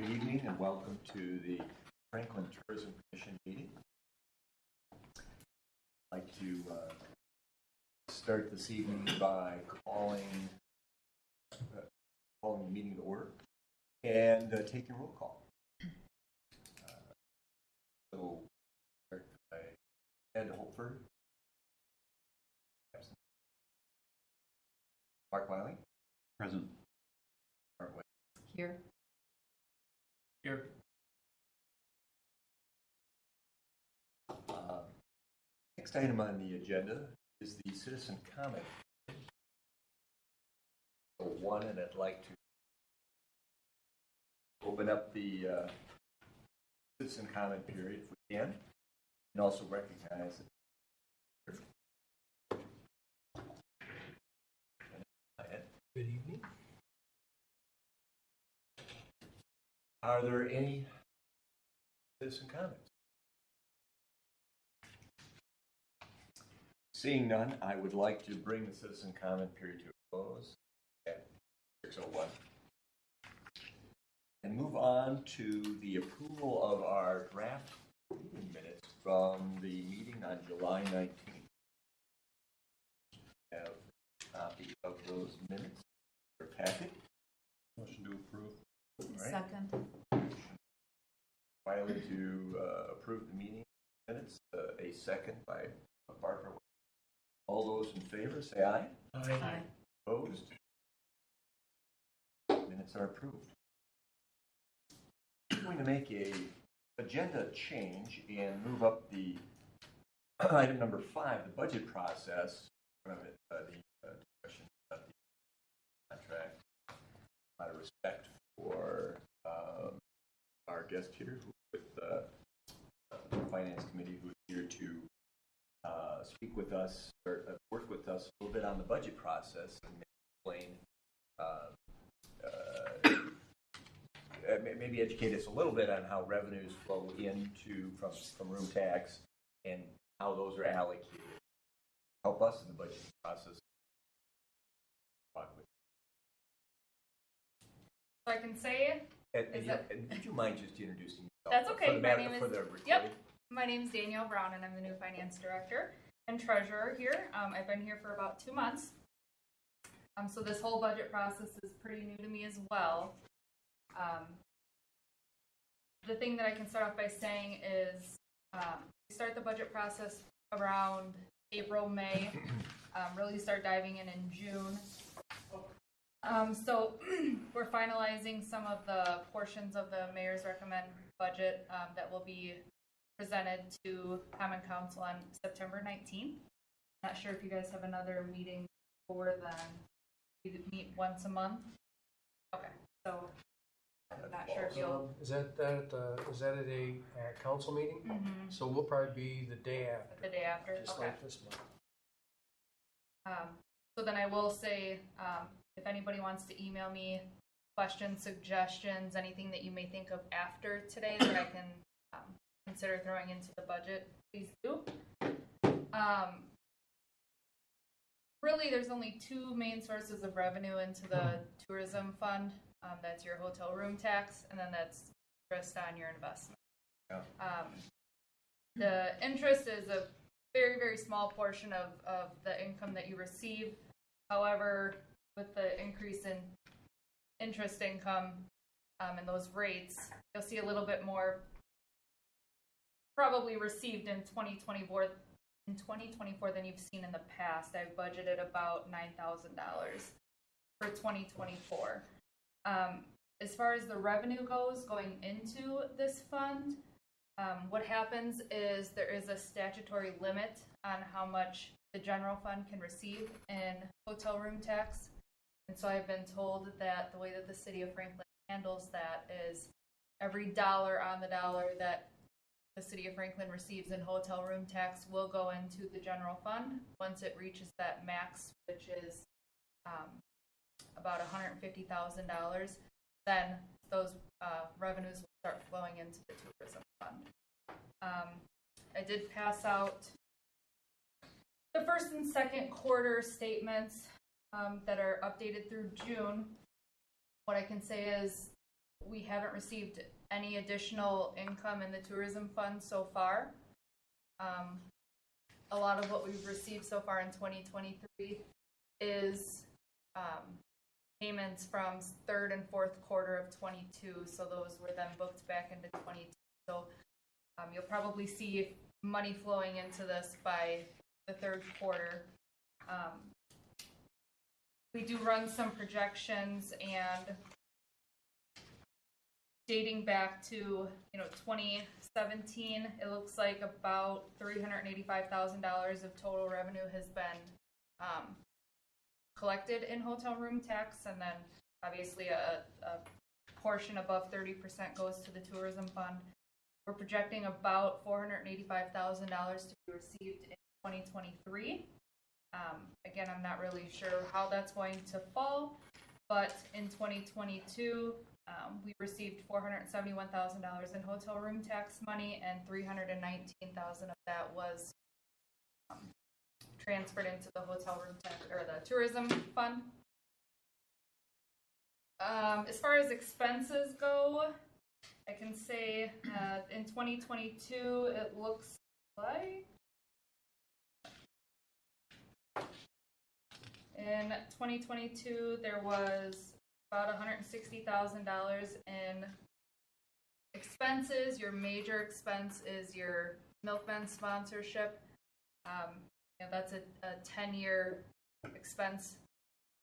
Good evening and welcome to the Franklin Tourism Commission meeting. I'd like to start this evening by calling the meeting to order and taking a roll call. So, start by Ed Holford. Mark Wiley. Present. Art Wade. Here. Here. Next item on the agenda is the citizen comment. So one, and I'd like to open up the citizen comment period if we can, and also recognize that Good evening. Are there any citizen comments? Seeing none, I would like to bring the citizen comment period to a close at 6:01 and move on to the approval of our draft meeting minutes from the meeting on July 19th. I have a copy of those minutes in your packet. Motion to approve. All right. Second. Wiley to approve the meeting minutes. A second by Barbara. All those in favor say aye. Aye. Opposed? Minutes are approved. I'm going to make a agenda change and move up the item number 5, the budget process. The discussion about the contract. Out of respect for our guest here with the Finance Committee, who is here to speak with us or work with us a little bit on the budget process and explain, maybe educate us a little bit on how revenues flow into from room tax and how those are allocated. Help us in the budget process. So I can say, And would you mind just introducing yourself? That's okay. For the My name is, for the recording. yep. My name is Danielle Brown, and I'm the new finance director and treasurer here. I've been here for about 2 months. So this whole budget process is pretty new to me as well. The thing that I can start off by saying is we start the budget process around April, May, really start diving in June. So we're finalizing some of the portions of the mayor's recommend budget that will be presented to Common Council on September 19th. Not sure if you guys have another meeting before then. We meet once a month. Okay, so I'm not sure if you'll. Is that at a council meeting? Mm-hmm. So we'll probably be the day after. The day after. Just Okay. like this month. So then I will say, if anybody wants to email me questions, suggestions, anything that you may think of after today that I can consider throwing into the budget, please do. Really, there's only 2 main sources of revenue into the tourism fund. That's your hotel room tax, and then that's interest on your investment. Yeah. The interest is a very, very small portion of the income that you receive. However, with the increase in interest income and those rates, you'll see a little bit more probably received in 2024 than you've seen in the past. I've budgeted about $9,000 for 2024. As far as the revenue goes going into this fund, what happens is there is a statutory limit on how much the general fund can receive in hotel room tax. And so I've been told that the way that the city of Franklin handles that is every dollar on the dollar that the city of Franklin receives in hotel room tax will go into the general fund once it reaches that max, which is about $150,000. Then those revenues will start flowing into the tourism fund. I did pass out the first and second quarter statements that are updated through June. What I can say is we haven't received any additional income in the tourism fund so far. A lot of what we've received so far in 2023 is payments from third and fourth quarter of 22, so those were then booked back into 22. So you'll probably see money flowing into this by the third quarter. We do run some projections, and dating back to 2017, it looks like about $385,000 of total revenue has been collected in hotel room tax, and then obviously a portion above 30% goes to the tourism fund. We're projecting about $485,000 to be received in 2023. Again, I'm not really sure how that's going to fall, but in 2022, we received $471,000 in hotel room tax money, and $319,000 of that was transferred into the hotel room tax or the tourism fund. As far as expenses go, I can say in 2022, it looks like in 2022 there was about $160,000 in expenses. Your major expense is your Milkman sponsorship. That's a 10-year expense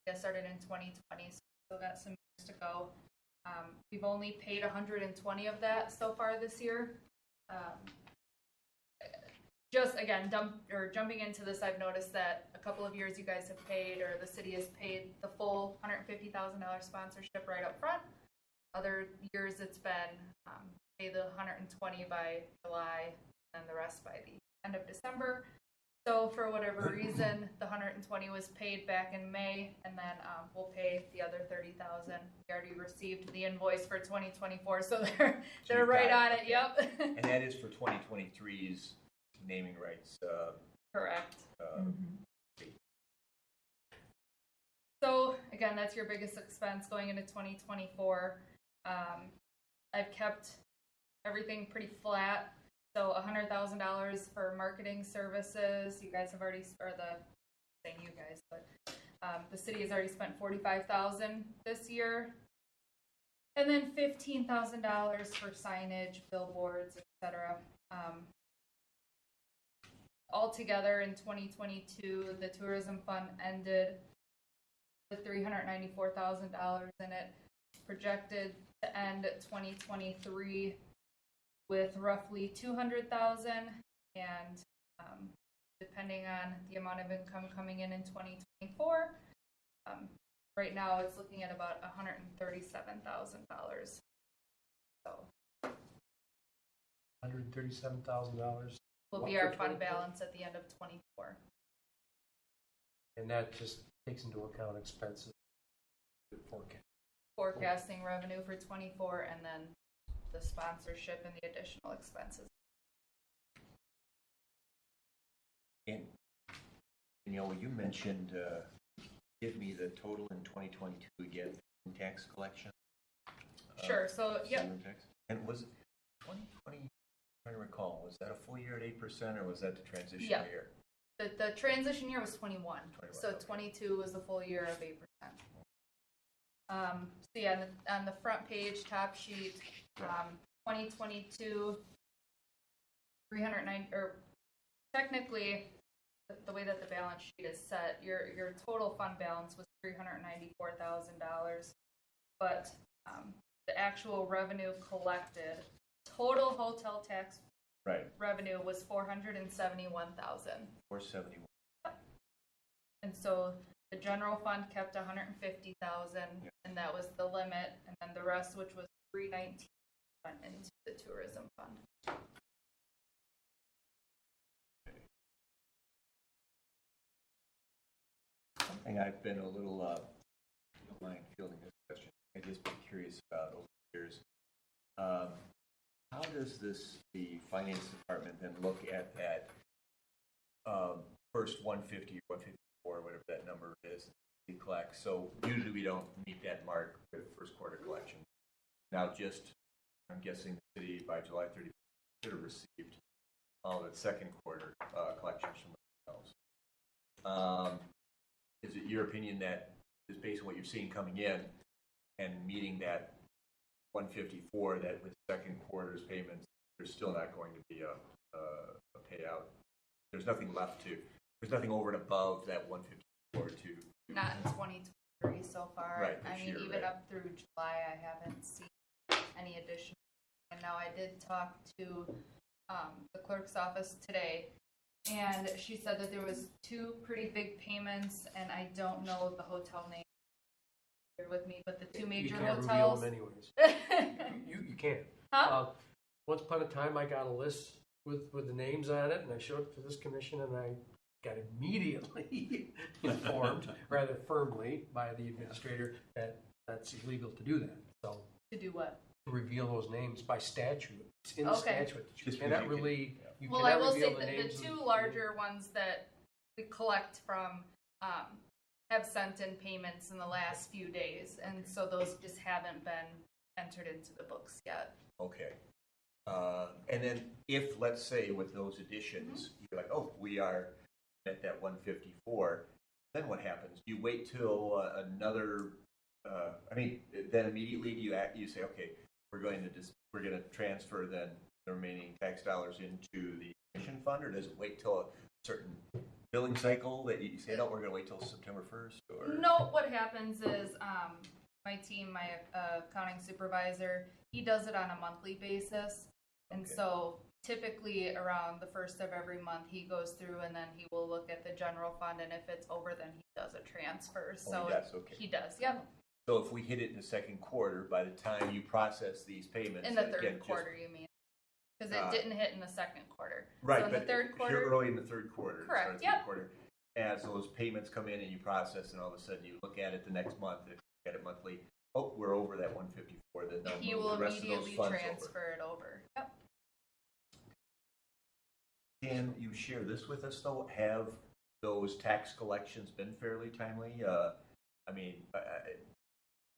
that started in 2020, so still got some years to go. We've only paid 120 of that so far this year. Just again, jumping into this, I've noticed that a couple of years you guys have paid, or the city has paid the full $150,000 sponsorship right up front. Other years it's been pay the 120 by July, and the rest by the end of December. So for whatever reason, the 120 was paid back in May, and then we'll pay the other 30,000. We already received the invoice for 2024, so they're right on it. Okay. Yep. And that is for 2023's naming rights. Correct. So again, that's your biggest expense going into 2024. I've kept everything pretty flat. So $100,000 for marketing services. You guys have already, or saying you guys, but the city has already spent $45,000 this year, and then $15,000 for signage, billboards, etc. Altogether, in 2022, the tourism fund ended with $394,000 in it. Projected to end 2023 with roughly $200,000, and depending on the amount of income coming in 2024, right now it's looking at about $137,000. So $137,000, will be our fund balance at the end of 24. and that just takes into account expenses. Forecasting revenue for 24, and then the sponsorship and the additional expenses. And you mentioned, give me the total in 2022 again in tax collection. Sure. So yep. Tax. And was 2020? I'm trying to recall. Was that a full year at 8%, or was that the transition year? The transition year was 21. So okay. 22 was the full year of 8%. So yeah, on the front page, top sheet, 2022, 309, or technically, the way that the balance sheet is set, your total fund balance was $394,000, but the actual revenue collected, total hotel tax revenue was $471,000. 471. And so the general fund kept $150,000, and that was the limit, and then the rest, which was $319,000, went into the tourism fund. Something I've been a little, don't mind fielding this question. I've just been curious about over the years. How does the finance department then look at that first 150 or 154, whatever that number is, we collect? So usually we don't meet that mark with first quarter collection. Now just, I'm guessing the city by July 31st should have received all of its second quarter collections from the hotels. Is it your opinion that is based on what you're seeing coming in and meeting that 154, that with second quarter's payments, there's still not going to be a payout? There's nothing left to, there's nothing over and above that 154 to. Not in 2023 so far. Right, I this mean, year, even right. up through July, I haven't seen any additional. And now I did talk to the clerk's office today, and she said that there was 2 pretty big payments, and I don't know the hotel name here with me, but the 2 major You can't hotels. reveal them anyways. You can't. Huh? Once upon a time, I got a list with the names on it, and I showed it to this commission, and I got immediately informed, rather firmly, by the administrator that that's illegal to do that. So To do what? to reveal those names by statute, it's in the Okay. statute. You Just cannot because you really. You Well, I cannot will say reveal that the names of 2 larger ones that we collect from have sent in payments in the last few days, and so those just haven't been entered into the books yet. Okay. And then if, let's say, with those additions, you're like, oh, we are at that 154, then what happens? You wait till another, then immediately you say, okay, we're going to transfer then the remaining tax dollars into the commission fund, or does it wait till a certain billing cycle that you say, no, we're going to wait till September 1st? Or? No, what happens is my team, my accounting supervisor, he does it on a monthly basis. And Okay. so typically around the first of every month, he goes through and then he will look at the general fund. And if it's over, then he does a transfer. So he does, okay. he does, yep. So if we hit it in the second quarter, by the time you process these payments. In the then third again, just- quarter, you mean? Because it didn't hit in the second quarter. Right, So in the but third here quarter, early in the third quarter. Correct, start of the yep. third quarter, as those payments come in and you process, and all of a sudden you look at it the next month, if you look at it monthly, oh, we're over that 154, then they'll he move will the rest of those immediately funds over. transfer it over. Yep. Can you share this with us, though? Have those tax collections been fairly timely?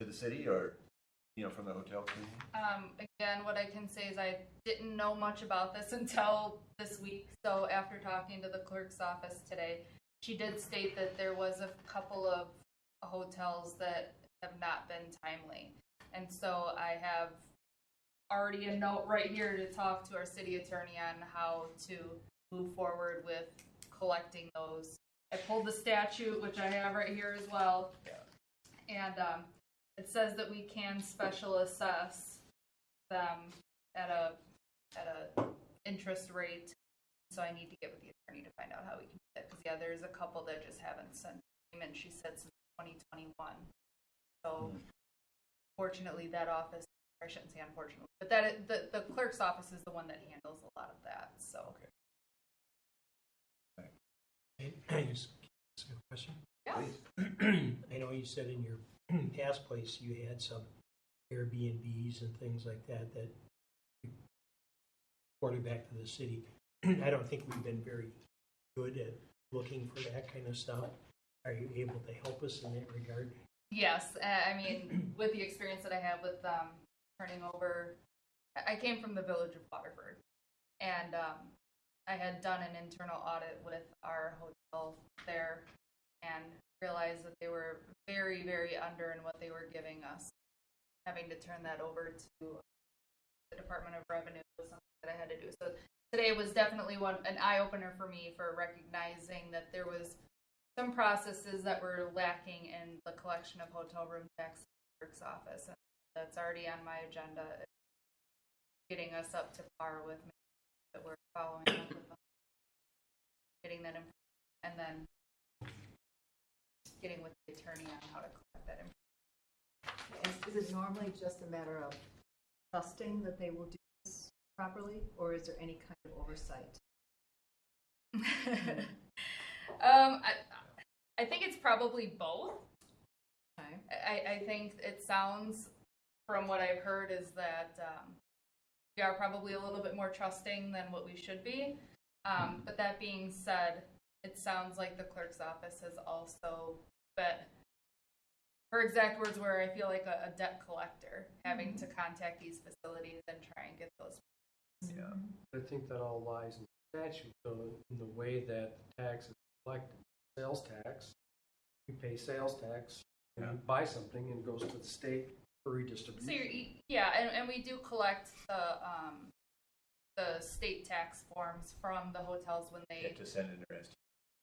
To the city, or from the hotel community? Again, what I can say is I didn't know much about this until this week. So after talking to the clerk's office today, she did state that there was a couple of hotels that have not been timely. And so I have already a note right here to talk to our city attorney on how to move forward with collecting those. I pulled the statute, which I have right here as well. Yeah. And it says that we can special assess them at a interest rate. So I need to get with the attorney to find out how we can do that. Because there's a couple that just haven't sent payment. She said since 2021. So fortunately, that office, or I shouldn't say unfortunately, but the clerk's office is the one that handles a lot of that. So Okay. Can I just ask a question? yeah. Please. I know you said in your past place you had some Airbnbs and things like that you reported back to the city. I don't think we've been very good at looking for that kind of stuff. Are you able to help us in that regard? Yes, I mean, with the experience that I have with turning over, I came from the village of Waterford, and I had done an internal audit with our hotel there and realized that they were very, very under in what they were giving us. Having to turn that over to the Department of Revenue was something that I had to do. So today was definitely an eye-opener for me for recognizing that there was some processes that were lacking in the collection of hotel room tax in the clerk's office. And that's already on my agenda, getting us up to par with that we're following up with them, getting that information, and then getting with the attorney on how to collect that information. Is it normally just a matter of trusting that they will do this properly, or is there any kind of oversight? I think it's probably both. Okay. I think it sounds, from what I've heard, is that we are probably a little bit more trusting than what we should be. But that being said, it sounds like the clerk's office has also her exact words were, I feel like a debt collector, having to contact these facilities and try and get those. Yeah. I think that all lies in statute, though, in the way that the tax is collected. Sales tax, you pay sales tax, when you buy something and it goes to the state for redistribution. So yeah, and we do collect the state tax forms from the hotels when they. Get to send in their estimate.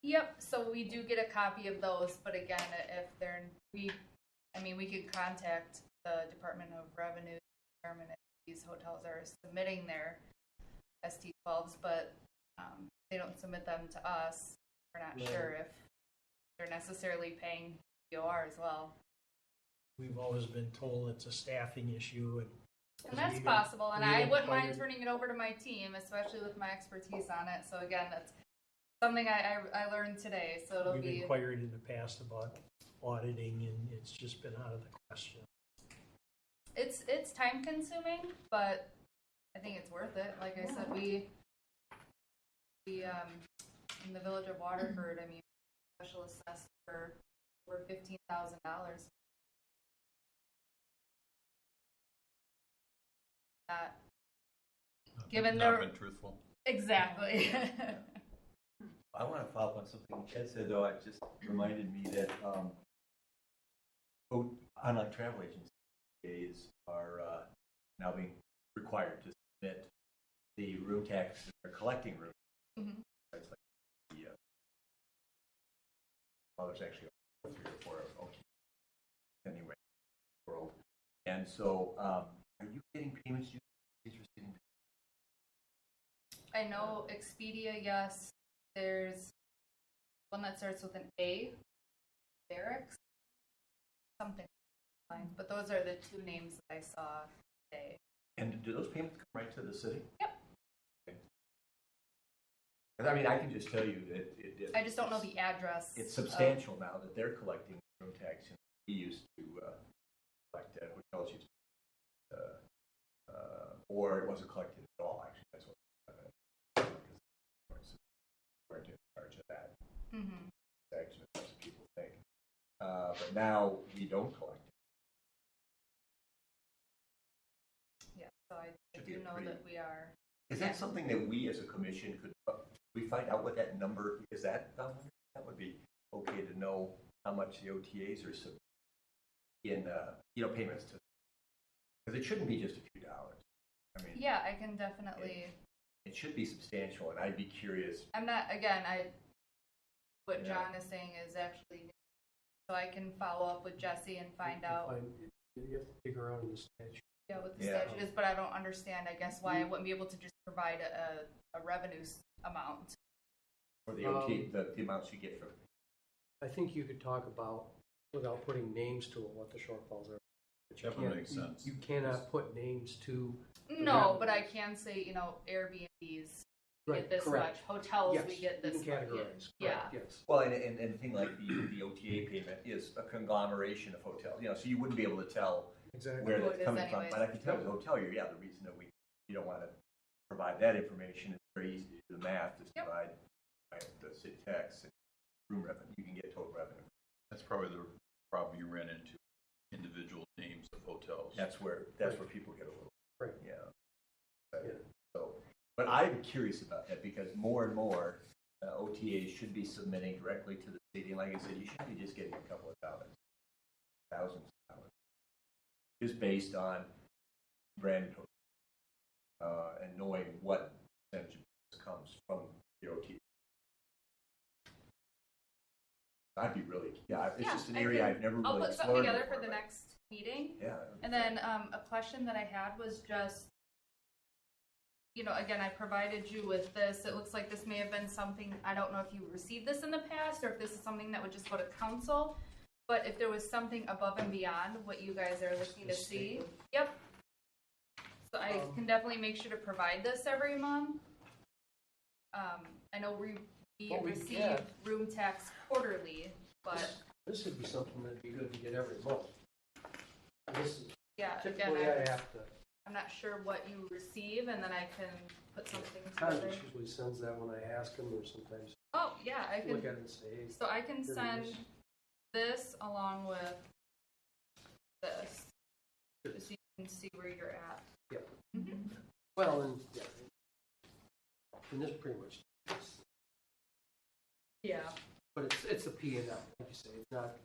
Yep. So we do get a copy of those, but again, if we could contact the Department of Revenue to determine if these hotels are submitting their ST12s, but they don't submit them to us. We're not sure if they're necessarily paying DOR as well. We've always been told it's a staffing issue, And that's we've possible, and we've I wouldn't mind inquired- turning it over to my team, especially with my expertise on it. So again, that's something I learned today. So it'll we've be inquired in the past about auditing, and it's just been out of the question. it's time consuming, but I think it's worth it. Like I said, we in the village of Waterford, I mean, special assessed for over $15,000. That given Not the been truthful. exactly. I want to follow up on something Ed said, though. It just reminded me that online travel agencies are now being required to submit the room tax they're collecting room. Mhm. It's like the there's actually 3 or 4 anyway, world. And so, are you getting payments? You're receiving? I know Expedia, yes. There's one that starts with an A, Barracks, something fine. But those are the 2 names that I saw today. And do those payments come right to the city? Yep. Okay. 'Cause I mean, I can just tell you that I just don't know the address. It's substantial now that they're collecting room tax. And we used to collect hotels used to, or it wasn't collected at all. Actually, that's what because weren't in charge of that Mm-hmm. section as much as people think. But now we don't collect. Yeah, so I Should be do a know pretty- that we are. Is Yeah. that something that we as a commission could we find out what that number is? That would be okay to know how much the OTAs are in payments to, because it shouldn't be just a few dollars. I mean, Yeah, I can definitely. it should be substantial, and I'd be curious. I'm not, again, what Yeah. John is saying is actually new. So I can follow up with Jesse and find out You have to dig around in the statute. what the Yeah. statute is, but I don't understand, I guess, why I wouldn't be able to just provide a revenue amount. For the OT, the amounts you get from. I think you could talk about, without putting names to it, what the shortfalls are. But you That would can't- make sense. You cannot put names to. No, but I can say, Airbnbs, we get this correct. much, hotels, Yes, we get this you can much. categorize. Yeah. Correct, yes. Well, and the thing like the OTA payment is a conglomeration of hotels, so you wouldn't be able to tell Exactly. where Who that's it is coming from. anyways. But I can tell the hotel, the reason that you don't want to provide that information is very easy to do the math, just Yep. divide by the city tax and room revenue, you can get total revenue. That's probably the problem you ran into, individual names of hotels. That's where people get a little, Right. yeah. Yeah. So, but I'm curious about that because more and more OTAs should be submitting directly to the city. And like I said, you shouldn't be just getting a couple of thousands of dollars, just based on branded hotels and knowing what percentage of this comes from the OTA. I'd be really, it's Yeah, just an I area can- I've never I'll really put something explored together for before, the but- next meeting. Yeah. And then a question that I had was just, again, I provided you with this. It looks like this may have been something, I don't know if you received this in the past or if this is something that would just go to council. But if there was something above and beyond what you guys are looking to see. Yep. So I can definitely make sure to provide this every month. I know we What we receive get- room tax quarterly, but This would be something that'd be good to get every month. This is yeah, again, typically I have to, I'm not sure what you receive, and then I can put something Congress together. usually sends that when I ask them, or sometimes Oh, yeah, I look can, at it and say, hey, so I can here it send is. this along with this, just so you can see where you're at. Yep. Mhm. Well, and, yeah, and this pretty much, Yeah. but it's a P and L, like you say, it's not,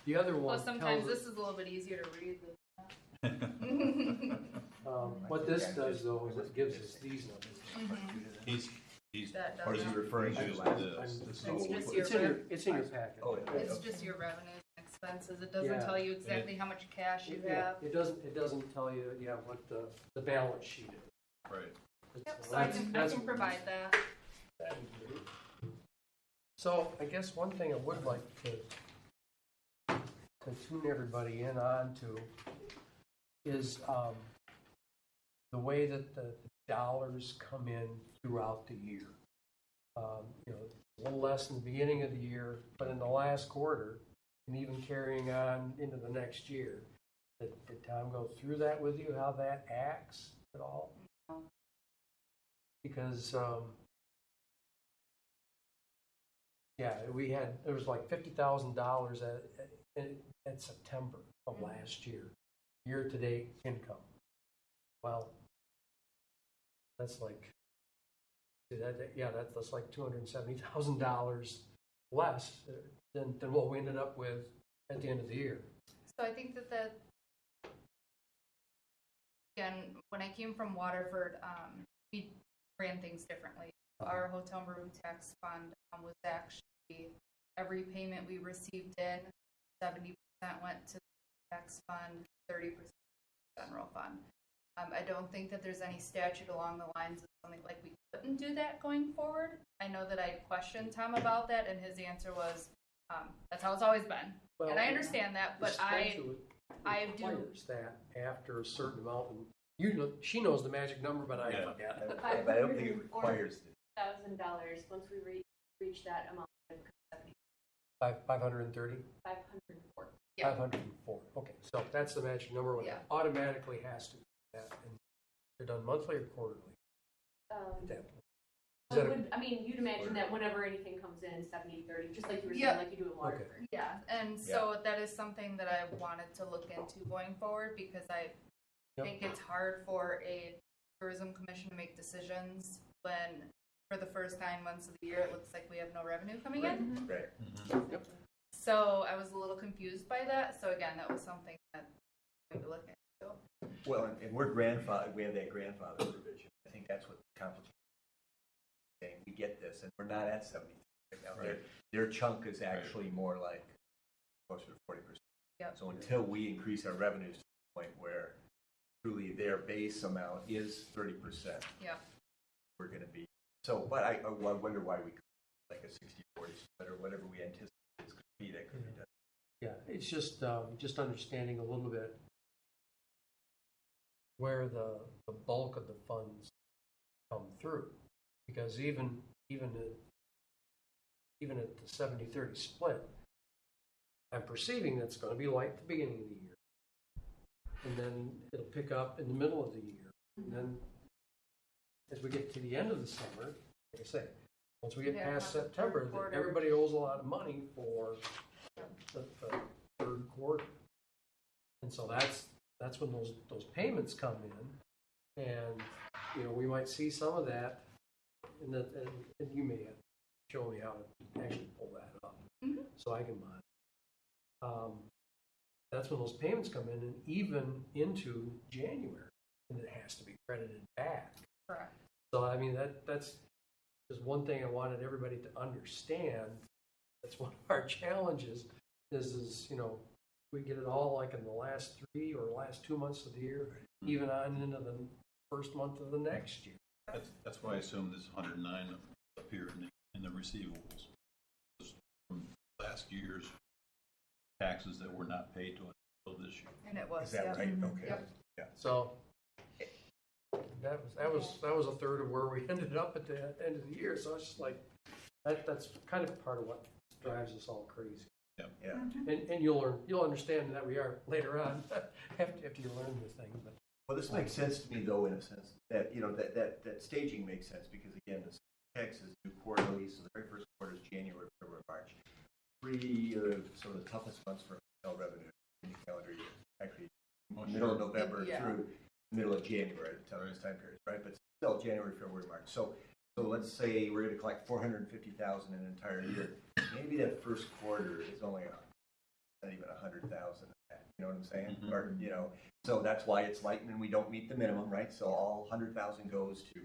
the other one Well, sometimes tells this us, is a little bit easier to read than what this does though is it gives us these numbers. He's, that. Or is he referring to Using last? this. It's just It's in your packet. Oh, yeah. It's just your revenues and expenses. It doesn't Yeah. tell you exactly how much cash you Yeah, have. it doesn't tell you, what the balance sheet is. right. Yep, So so I that's- can that's- provide that. So I guess one thing I would like to tune everybody in on to is the way that the dollars come in throughout the year. A little less in the beginning of the year, but in the last quarter, and even carrying on into the next year. Did Tom go through that with you, how that acts at all? No. Because, there was like $50,000 at September of last year, year-to-date income. Well, that's like, that's like $270,000 less than what we ended up with at the end of the year. So I think that again, when I came from Waterford, we ran things differently. Our hotel room tax fund was actually, every payment we received in, 70% went to the tax fund, 30% general fund. I don't think that there's any statute along the lines of something like we couldn't do that going forward. I know that I questioned Tom about that, and his answer was, that's how it's always been. Well, And I understand that, but the statute I do. requires that after a certain amount, and she knows the magic number, but I Yeah. forget. But I don't think it requires it. $1,000 once we reach that amount of 530? 504. Yeah. 504, okay, so that's the magic number, when it Yeah. automatically has to be that, and they're done monthly or quarterly at that point. Is that a- You'd imagine that whenever anything comes in, 70-30, just like you were Yeah. saying, like you do in Waterford. Yeah, and so that is something that I wanted to look into going forward, because I Yep. think it's hard for a tourism commission to make decisions when for the first 9 months of the year, it looks like we have no revenue coming in. Right. So I was a little confused by that. So again, that was something that we would look into. Well, and we're grandfather, we have that grandfather provision. I think that's what complicates saying we get this, and we're not at 70 right now. Right. Their chunk is actually more like closer to 40%. Yep. So until we increase our revenues to the point where truly their base amount is 30%, Yeah. we're going to be. So, but I wonder why we could like a 60-40 split or whatever we anticipate it's going to be. That could be done. Yeah, it's just understanding a little bit where the bulk of the funds come through, because even at the 70-30 split, I'm perceiving that's going to be light at the beginning of the year, and then it'll pick up in the middle of the year, and then as we get to the end of the summer, like I say, once we get Yeah, past the third September, then quarter. everybody owes a lot of money for the third quarter. And so that's when those payments come in, and we might see some of that, and you may have to show me how to actually pull that up, Mhm. so I can monitor. That's when those payments come in, and even into January, and it has to be credited back. Correct. So I mean that's just one thing I wanted everybody to understand. That's one of our challenges. Is we get it all like in the last 3 or last 2 months of the year, even on into the first month of the next year. That's why I assume this 109 appeared in the receivables. Just from last year's taxes that were not paid to us until this year. And it was. Is that yeah. right? Mhm. Okay. Yep. So that was a third of where we ended up at the end of the year. So it's just like that's kind of part of what drives us all crazy. Yeah. And you'll understand that we are later on after you learn the thing. But Well, this makes sense to me, though, in a sense that that staging makes sense because again, the taxes do quarterly, so the very first quarter is January, February, March. 3 of some of the toughest months for hotel revenue in the calendar middle of November Yeah. through middle of January, this time period, right? But still January, February, March. So let's say we're going to collect 450,000 in an entire year. Maybe that first quarter is only not even 100,000. You know what I'm saying? Mhm. Or so that's why it's light, and we don't meet the minimum, right? So all 100,000 goes to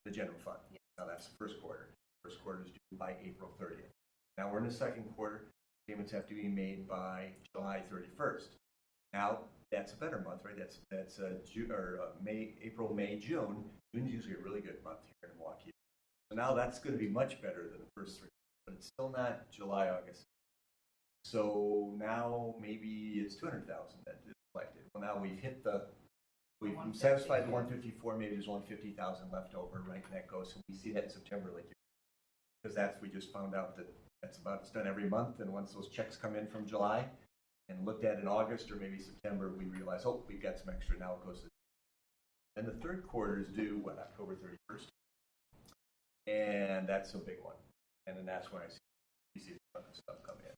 the general fund. Now that's the first quarter. First quarter is due by April 30th. Now we're in the second quarter. Payments have to be made by July 31st. Now that's a better month, right? That's April, May, June. June's usually a really good month here in Milwaukee. So now that's going to be much better than the first three, but it's still not July, August. So now maybe it's 200,000 that is collected. Well, now we've satisfied the 154. Maybe there's only 50,000 left over, right? And that goes. So we see that in September, because we just found out that it's done every month. And once those checks come in from July and looked at in August or maybe September, we realize, oh, we've got some extra. Now it goes to. And the third quarter is due October 31st, and that's a big one. And then that's when you see the stuff come in.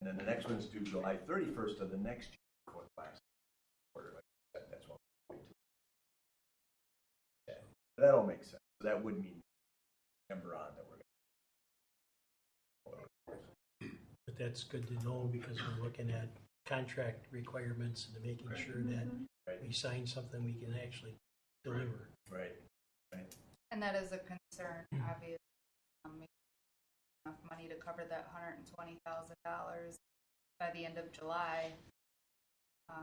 And then the next one's due July 31st of the next year, for the last quarter. Like that. That's what we're going to. Yeah. That all makes sense. So that would mean September on that we're going to. But that's good to know because we're looking at contract requirements and making sure that we sign something we can actually deliver. Right. And that is a concern, obviously. Enough money to cover that $120,000 by the end of July. I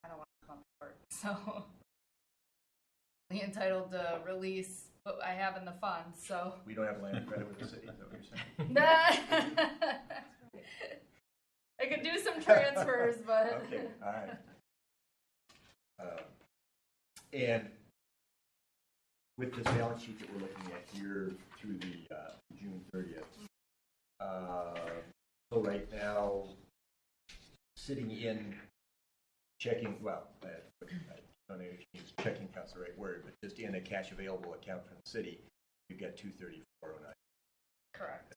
don't want to come short, so I'm entitled to release what I have in the fund. So We don't have land credit with the city. Is that what you're saying? I could do some transfers, but Okay. All right. And with this balance sheet that we're looking at here through the June 30th, so right now, sitting in checking, well, I don't know if you use checking account's the right word, but just in a cash available account from the city, you've got 234.09. correct.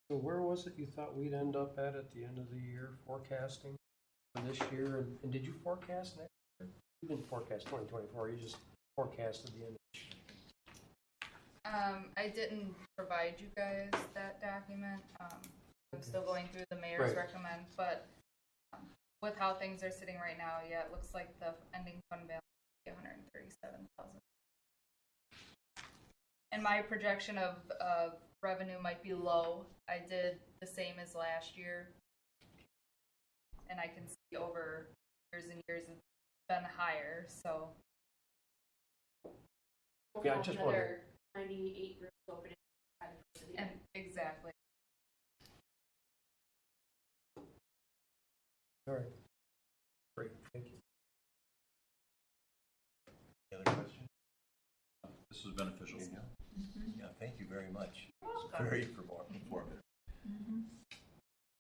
So where was it you thought we'd end up at the end of the year forecasting for this year? And did you forecast next year? You didn't forecast 2024. You just forecasted the end of this year. I didn't provide you guys that document. I'm still going through the mayor's Right. recommend, but with how things are sitting right now, yeah, it looks like the ending fund balance is $137,000. And my projection of revenue might be low. I did the same as last year, and I can see over years and years it's been higher. So We'll Yeah, I have just another 98 rooms open by the first of the year. and exactly. All right. Great. Thank you. Any other questions? This was beneficial. Yeah, thank you very much. It's very informative.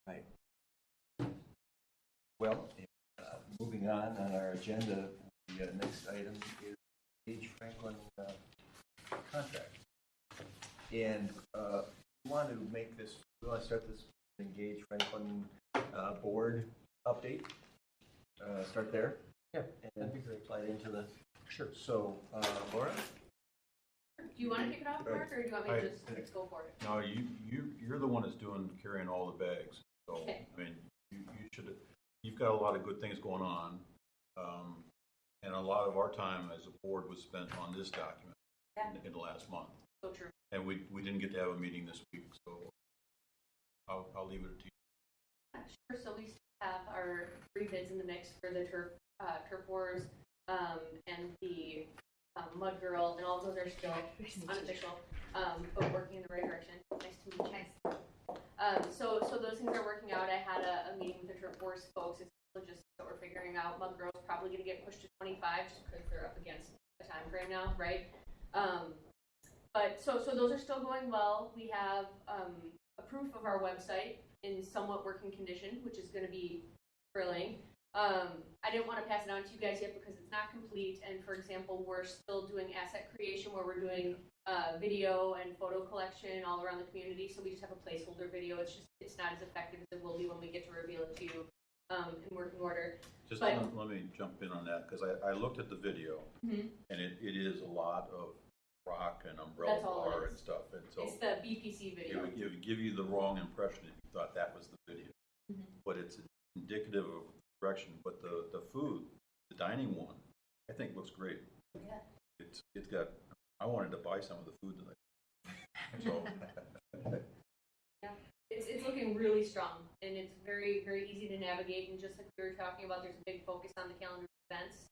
Right. Well, moving on our agenda, the next item is Gage Franklin contract. And we want to make this, we want to start this Gage Franklin board update. Start there. Yeah, And that'd be great. slide into the, Sure. so Laura? Do you want to kick it off, Mark, or do you want me to just go for it? No, you're the one that's carrying all the bags. So, Okay. I mean, you've got a lot of good things going on. And a lot of our time as a board was spent on this document in the last month. So true. And we didn't get to have a meeting this week, so I'll leave it to you. Sure. So we still have our 3 bids in the mix for the turf wars, and the Mud Girl, and all of those are still unofficial, but working in the right direction. Nice to meet you. So those things are working out. I had a meeting with the turf wars folks. It's logistics that we're figuring out. Mud Girl's probably going to get pushed to 25 just because they're up against a time frame now, right? But so those are still going well. We have a proof of our website in somewhat working condition, which is going to be thrilling. I didn't want to pass it on to you guys yet because it's not complete. And for example, we're still doing asset creation where we're doing video and photo collection all around the community. So we just have a placeholder video. It's not as effective as it will be when we get to reveal it to you in working order. Just But- let me jump in on that, because I looked at the video, Mhm. and it is a lot of rock and umbrella That's all it bar is. and stuff, and so It's the BPC it video. would give you the wrong impression if you thought that was the video. Mhm. But it's indicative of direction, but the food, the dining one, I think looks great. Yeah. It's got, I wanted to buy some of the food that so, It's looking really strong, and it's very, very easy to navigate. And just like we were talking about, there's a big focus on the calendar of events,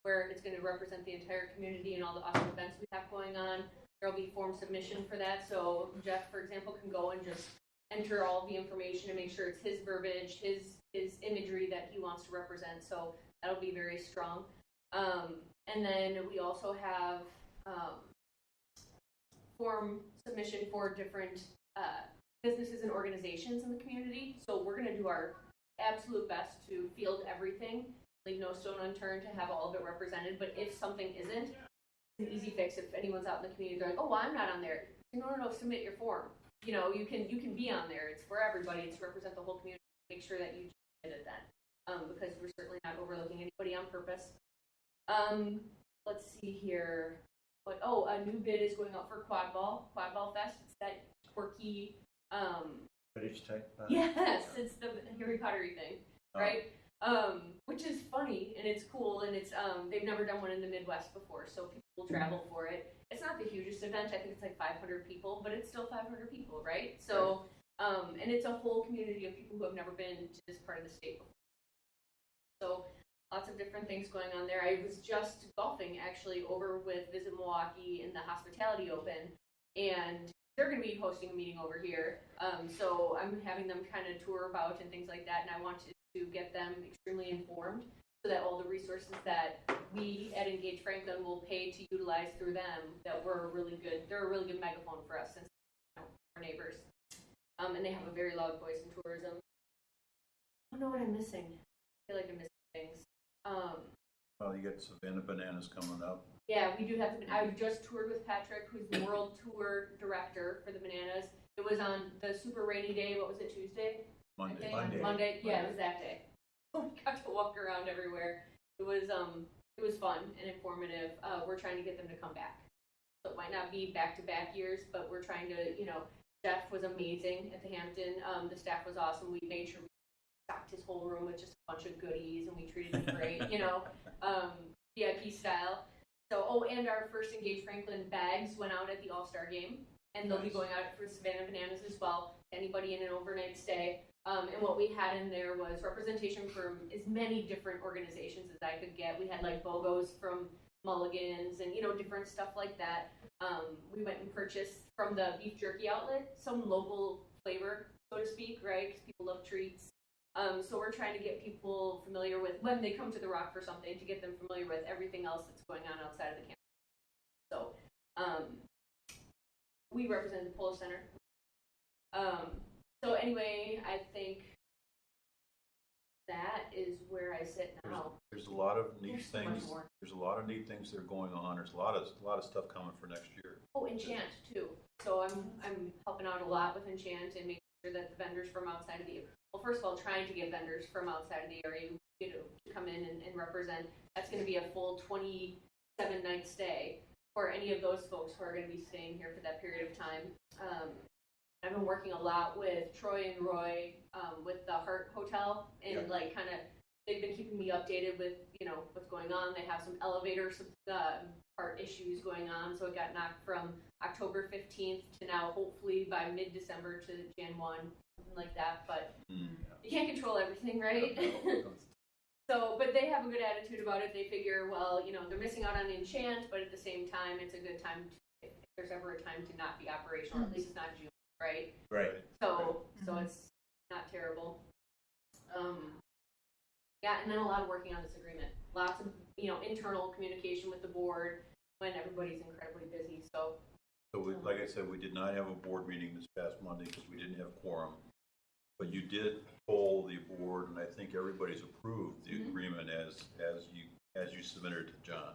where it's going to represent the entire community and all the awesome events we have going on. There will be form submission for that, so Jeff, for example, can go and just enter all the information and make sure it's his verbiage, his imagery that he wants to represent. So that'll be very strong. And then we also have form submission for different businesses and organizations in the community. So we're going to do our absolute best to field everything, leave no stone unturned to have all of it represented. But if something isn't, it's an easy fix. If anyone's out in the community going, oh, well, I'm not on there. No, submit your form. You know, you can be on there. It's for everybody. It's to represent the whole community. Make sure that you did it then, because we're certainly not overlooking anybody on purpose. Let's see here. A new bid is going out for Quad Ball Fest. It's that quirky. Footage type? Yes, it's the Harry Pottery thing, right? Which is funny and it's cool, and it's they've never done one in the Midwest before, so people will travel for it. It's not the hugest event. I think it's like 500 people, but it's still 500 people, right? So, and it's a whole community of people who have never been to this part of the state before. So, lots of different things going on there. I was just golfing actually over with Visit Milwaukee in the Hospitality Open, and they're going to be hosting a meeting over here. So I'm having them kind of tour about and things like that, and I wanted to get them extremely informed so that all the resources that we at Engage Franklin will pay to utilize through them, that they're a really good megaphone for us since our neighbors. And they have a very loud voice in tourism. I don't know what I'm missing. I feel like I'm missing things. well, you got Savannah Bananas coming up. Yeah, we do have. I just toured with Patrick, who's the world tour director for the Bananas. It was on the super rainy day. What was it, Tuesday? Monday. Monday. Yeah, it was that day. We got to walk around everywhere. It was fun and informative. We're trying to get them to come back. So it might not be back-to-back years, but we're trying to. Jeff was amazing at the Hampton. The staff was awesome. We made sure we stocked his whole room with just a bunch of goodies, and we treated him great. VIP style. So, and our first Engage Franklin bags went out at the All-Star game, and they'll be going out for Savannah Bananas as well. Anybody in an overnight stay. And what we had in there was representation from as many different organizations as I could get. We had like BOGOs from Mulligan's and, different stuff like that. We went and purchased from the beef jerky outlet some local flavor, so to speak, right? Because people love treats. So we're trying to get people familiar with, when they come to the Rock for something, to get them familiar with everything else that's going on outside of the campus. So we represent the Polo Center. So anyway, I think that is where I sit now. There's a lot of neat There's so much things. more. There's a lot of neat things that are going on. There's a lot of stuff coming for next year. Oh, Enchant too. So I'm helping out a lot with Enchant and making sure that the vendors from outside of the, well, first of all, trying to get vendors from outside of the area, to come in and represent. That's going to be a full 27-night stay for any of those folks who are going to be staying here for that period of time. I've been working a lot with Troy and Roy with the Hart Hotel, and they've been keeping me updated with what's going on. They have some elevator part issues going on, so it got knocked from October 15th to now hopefully by mid-December to Jan 1, something like that. But you can't control everything, right? So, but they have a good attitude about it. They figure, well, they're missing out on Enchant, but at the same time, it's a good time if there's ever a time to not be operational. At least it's not June. Right. So it's not terrible. And then a lot of working on this agreement. Lots of internal communication with the board when everybody's incredibly busy. So like I said, we did not have a board meeting this past Monday because we didn't have quorum. But you did poll the board, and I think everybody's approved the agreement as you submitted to John.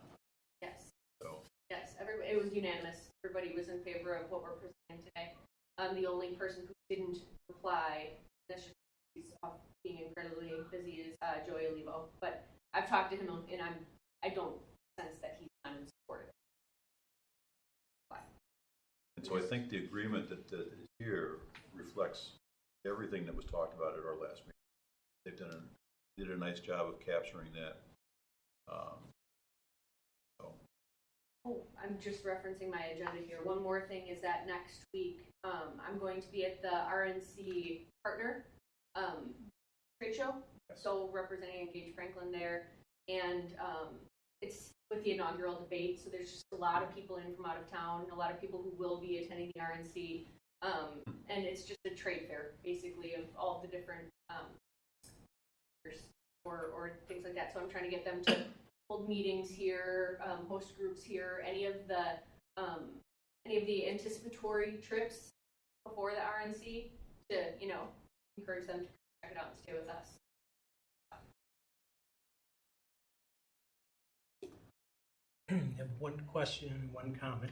Yes. So Yes, it was unanimous. Everybody was in favor of what we're presenting today. The only person who didn't reply, that's just he's off being incredibly busy, is Joey Olivo. But I've talked to him, and I don't sense that he's not in support of it. And so I think the agreement that is here reflects everything that was talked about at our last meeting. They've did a nice job of capturing that. Oh, I'm just referencing my agenda here. One more thing is that next week I'm going to be at the RNC partner trade show. So representing Engage Franklin there, and it's with the inaugural debate. So there's just a lot of people in from out of town, a lot of people who will be attending the RNC, and it's just a trade fair basically of all the different or things like that. So I'm trying to get them to hold meetings here, host groups here, any of the anticipatory trips before the RNC to, encourage them to check it out and stay with us. I have one question and one comment.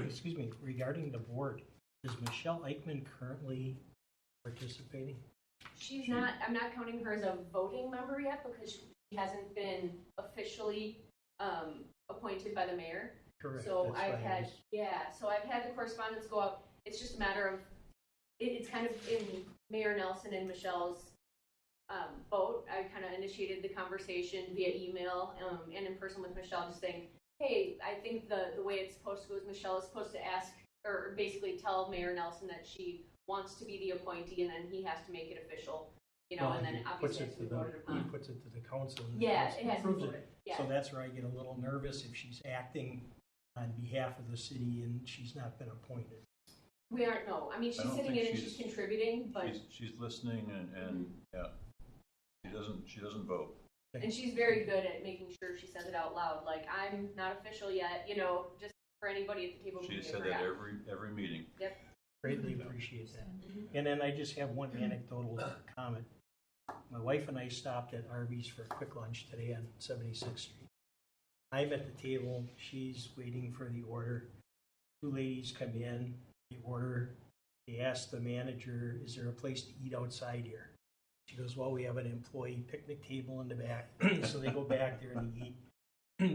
Excuse me, regarding the board. Is Michelle Eichmann currently participating? She's not, I'm not counting her as a voting member yet because she hasn't been officially appointed by the mayor. Correct. So That's I've what I had, was- so I've had the correspondence go out. It's just a matter of, it's kind of in Mayor Nelson and Michelle's vote. I kind of initiated the conversation via email and in person with Michelle, just saying, hey, I think the way it's supposed to go is Michelle is supposed to ask, or basically tell Mayor Nelson that she wants to be the appointee, and then he has to make it official, Well, and then he obviously puts it's it to voted the, he upon. puts it to the council. And Yeah, the it has to be approves voted. Yeah. So that's where I get a little nervous if she's acting on behalf of the city and she's not been appointed. We aren't, no. I mean, I she's don't sitting think in and she's she's- contributing, but she's listening and yeah, she doesn't vote. and she's very good at making sure she says it out loud. Like, I'm not official yet, just for anybody at the table. She who has said never that got. every meeting. Yep. Greatly appreciate that. Mhm. And then I just have one anecdotal comment. My wife and I stopped at Arby's for a quick lunch today on 76th Street. I'm at the table, she's waiting for the order. Two ladies come in, they order, they ask the manager, is there a place to eat outside here? She goes, well, we have an employee picnic table in the back. So they go back there and they eat.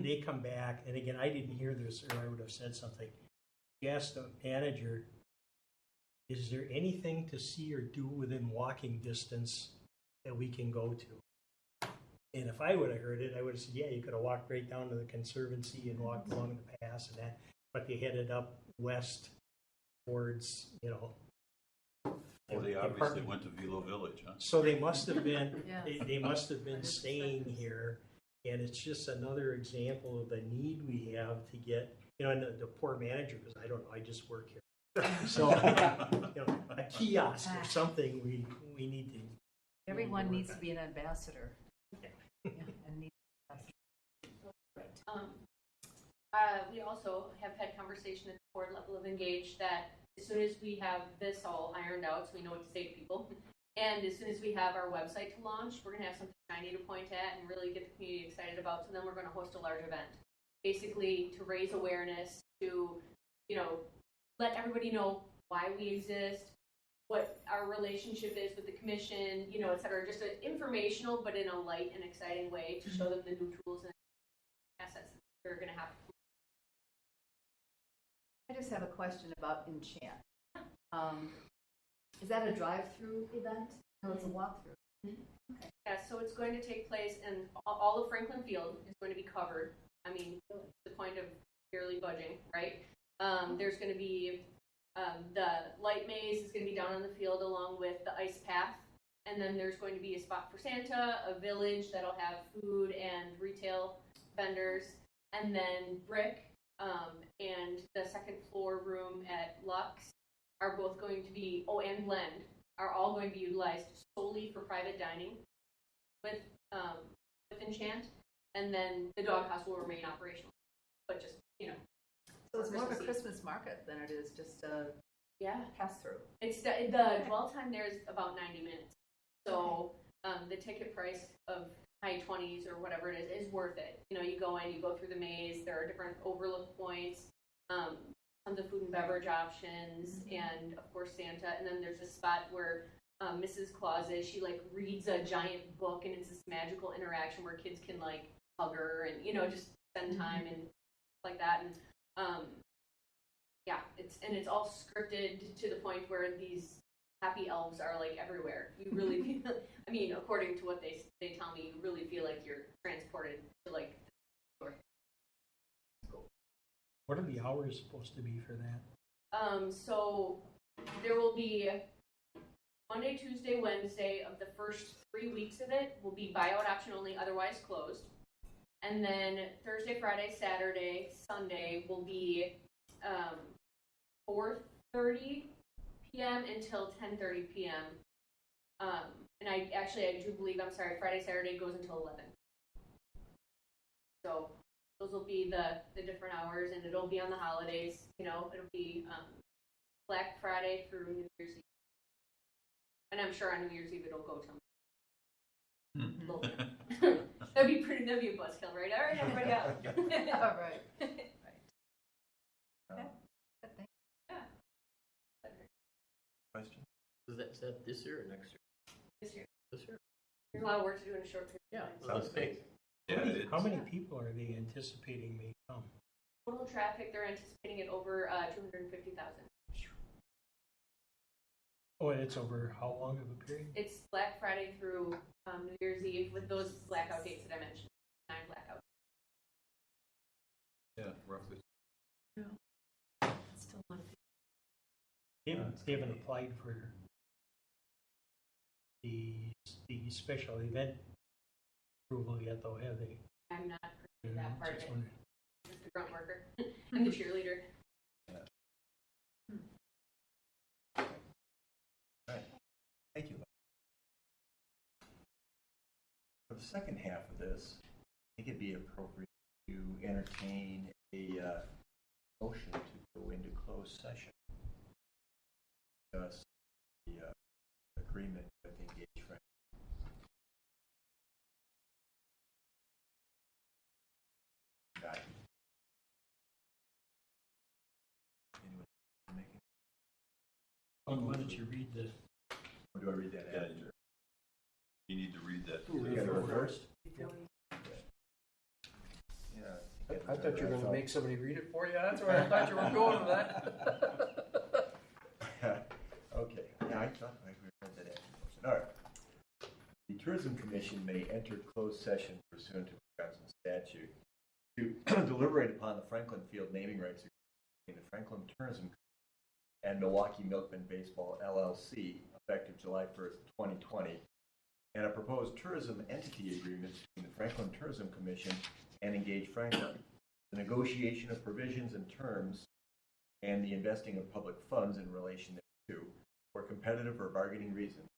They come back, and again, I didn't hear this or I would have said something. She asked the manager, is there anything to see or do within walking distance that we can go to? And if I would have heard it, I would have said, yeah, you could have walked right down to the Conservancy and walked along the pass and that, but they headed up west towards, Well, they obviously went to Velo Village, huh? So they must have been, Yeah. they must have been staying here, and it's just another example of the need we have to get, and the poor manager, because I don't know, I just work here. So, a kiosk or something, we need to. Everyone needs to be an ambassador. Yeah, and need- We also have had conversation at the board level of Engage that as soon as we have this all ironed out, so we know what to say to people, and as soon as we have our website to launch, we're going to have something shiny to point at and really get the community excited about. So then we're going to host a large event, basically to raise awareness, to let everybody know why we exist, what our relationship is with the commission, et cetera. Just an informational, but in a light and exciting way to show them the new tools and assets that they're going to have. I just have a question about Enchant. Is that a drive-through event? No, it's a walkthrough. Yeah, so it's going to take place, and all of Franklin Field is going to be covered. I mean, to the point of barely budging, right? There's going to be the light maze is going to be down on the field along with the ice path, and then there's going to be a spot for Santa, a village that'll have food and retail vendors, and then Brick and the second floor room at Lux are both going to be, and Blend, are all going to be utilized solely for private dining with Enchant, and then the doghouse will remain operational, but just So it's more of a Christmassy. Christmas market than it is just a Yeah. pass through? It's the dwell time there is about 90 minutes. So the ticket price of high 20s or whatever it is worth it. You know, you go in, you go through the maze. There are different overlook points, tons of food and beverage options, and of course Santa. And then there's a spot where Mrs. Claus is. She like reads a giant book, and it's this magical interaction where kids can like hug her and just spend time and like that. And yeah, it's all scripted to the point where these happy elves are like everywhere. You really feel, I mean, according to what they tell me, you really feel like you're transported to like the What are the hours supposed to be for that? So there will be Monday, Tuesday, Wednesday of the first 3 weeks of it will be buyout option only, otherwise closed. And then Thursday, Friday, Saturday, Sunday will be 4:30 p.m. until 10:30 p.m. And I do believe, I'm sorry, Friday, Saturday goes until 11. So those will be the different hours, and it'll be on the holidays. It'll be Black Friday through New Year's Eve. And I'm sure on New Year's Eve it'll go till that'd be a buzzkill, right? All right, everybody out. All right. Question? Is that this year or next year? This year. This year? There's a lot of work to do in a short period of time. Sounds big. Yeah, How many people are they anticipating may come? Total traffic, they're anticipating it over 250,000. Oh, and it's over how long of a period? It's Black Friday through New Year's Eve with those blackout dates that I mentioned. 9 blackouts. Yeah, roughly. Still one. They haven't applied for the special event approval yet, though, have they? I'm not privy to that part of Just it. wondering. Just the grunt worker. I'm the cheerleader. Thank you. For the second half of this, I think it'd be appropriate to entertain a motion to go into closed session. Discuss the agreement with Engage Franklin. Anyone making? Why don't you read the? Or do I read that Yeah, after? You need to read that. You gotta go first? Before we- Yeah. I thought you were going to make somebody read it for you. That's where I thought you were going with that. Okay, yeah, I thought I read that after the motion. All right. The Tourism Commission may enter closed session pursuant to Wisconsin statute to deliberate upon the Franklin Field naming rights between the Franklin Tourism Commission and Milwaukee Milkman Baseball LLC, effective July 1st, 2020, and a proposed tourism entity agreement between the Franklin Tourism Commission and Engage Franklin, the negotiation of provisions and terms, and the investing of public funds in relation thereto for competitive or bargaining reasons,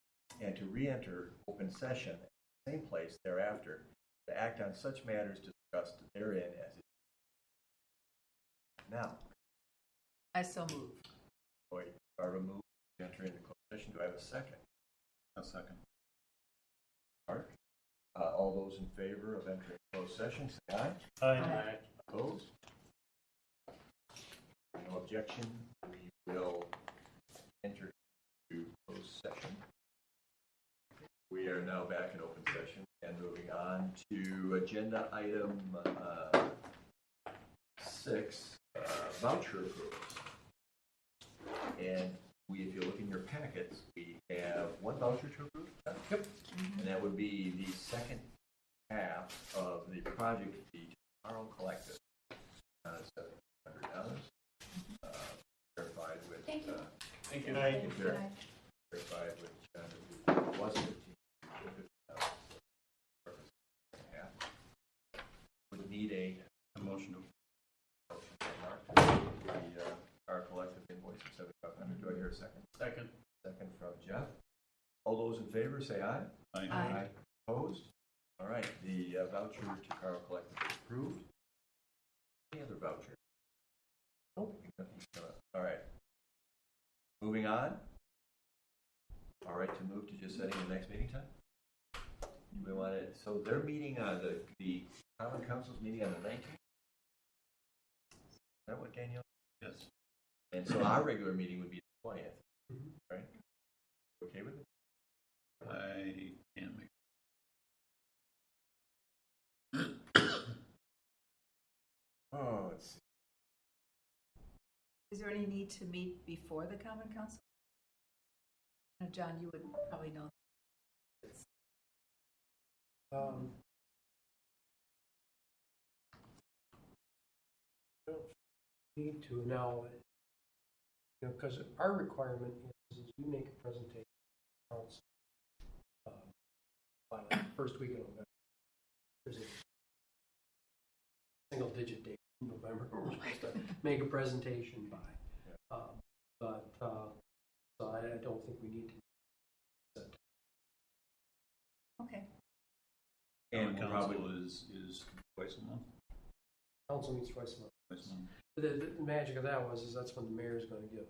and to re-enter open session at the same place thereafter to act on such matters discussed therein as it. Now, I so move. Barbara moved to enter into closed session. Do I have a second? A second. Mark? All those in favor of entering closed session, say aye. Aye. Opposed? No objection. We will enter into closed session. We are now back in open session and moving on to agenda item 6, voucher approvals. And if you look in your packets, we have one voucher to approve. Yep. And that would be the second half of the project fee to Carl Collective. $700. Verified with. Thank you. Thank you. Aye. Verified with John, who was 15. Would need a motion to. The our collective invoice of $7,500. Do I hear a second? Second. Second from Jeff. All those in favor say aye. Aye. Opposed? All right. The voucher to Carl Collective is approved. Any other voucher? Nope. All right. moving on. All right, to move to just setting the next meeting time? We want it, so they're meeting on the Common Council's meeting on the 19th? Is that what Danielle? Yes. And so our regular meeting would be the 20th, Mhm. right? Okay with it? I can't make. Oh, let's see. Is there any need to meet before the Common Council? John, you would probably know. Don't need to now, because our requirement is you make a presentation. Council, by the first week of November. There's a single digit date in November we're supposed to make a presentation by. So I don't think we need to. Okay. And And we'll council probably, is twice a month? Council meets twice a month. Twice a month. But the magic of that is that's when the mayor is going to give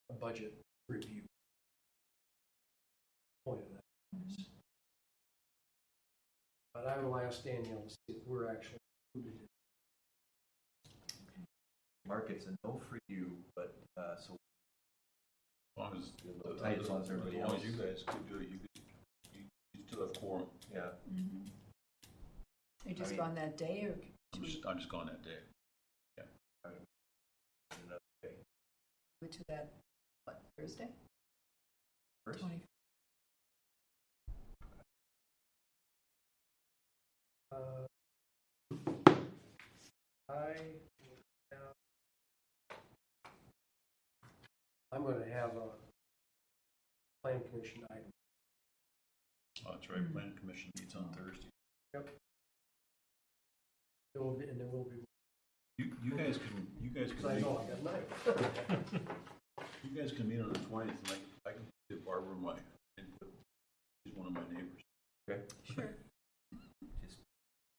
a budget review. Point of that. But I will ask Danielle to see if we're actually included. Mark, it's a no for you, but, so As long as, tight as long as everybody as long else. as you guys could do it, you still have quorum. yeah. You just mean- go on that day, or I'm just gone that day. Another day. go to that, what, Thursday? First? 20. I'm going to have a plan commission item. Oh, that's right, planning commission meets on Thursday. There will be, and there will be. You guys can I meet, know, I got mine. you guys can meet on the 20th, and I can give Barbara my input. She's one of my neighbors. Okay. Sure. Just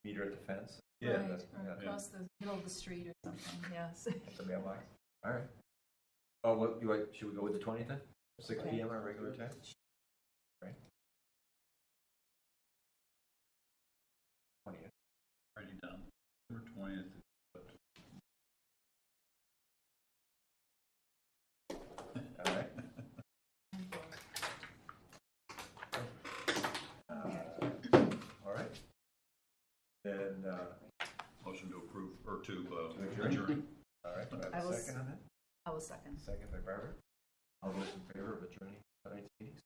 meet her at the fence. Yeah, Right, that's- or yeah. across the middle of the street or something, yes. At the mailbox. All right. Oh, what, should we go with the 20th then? 6 Okay. p.m. our regular time? Right? 20th. Writing down December 20th. All right. All right. Then, Motion to approve, or to To adjourn? adjourn. all right, do I I have a will second on that? I will second. Second by Barbara. All those in favor of adjourning tonight's meetings?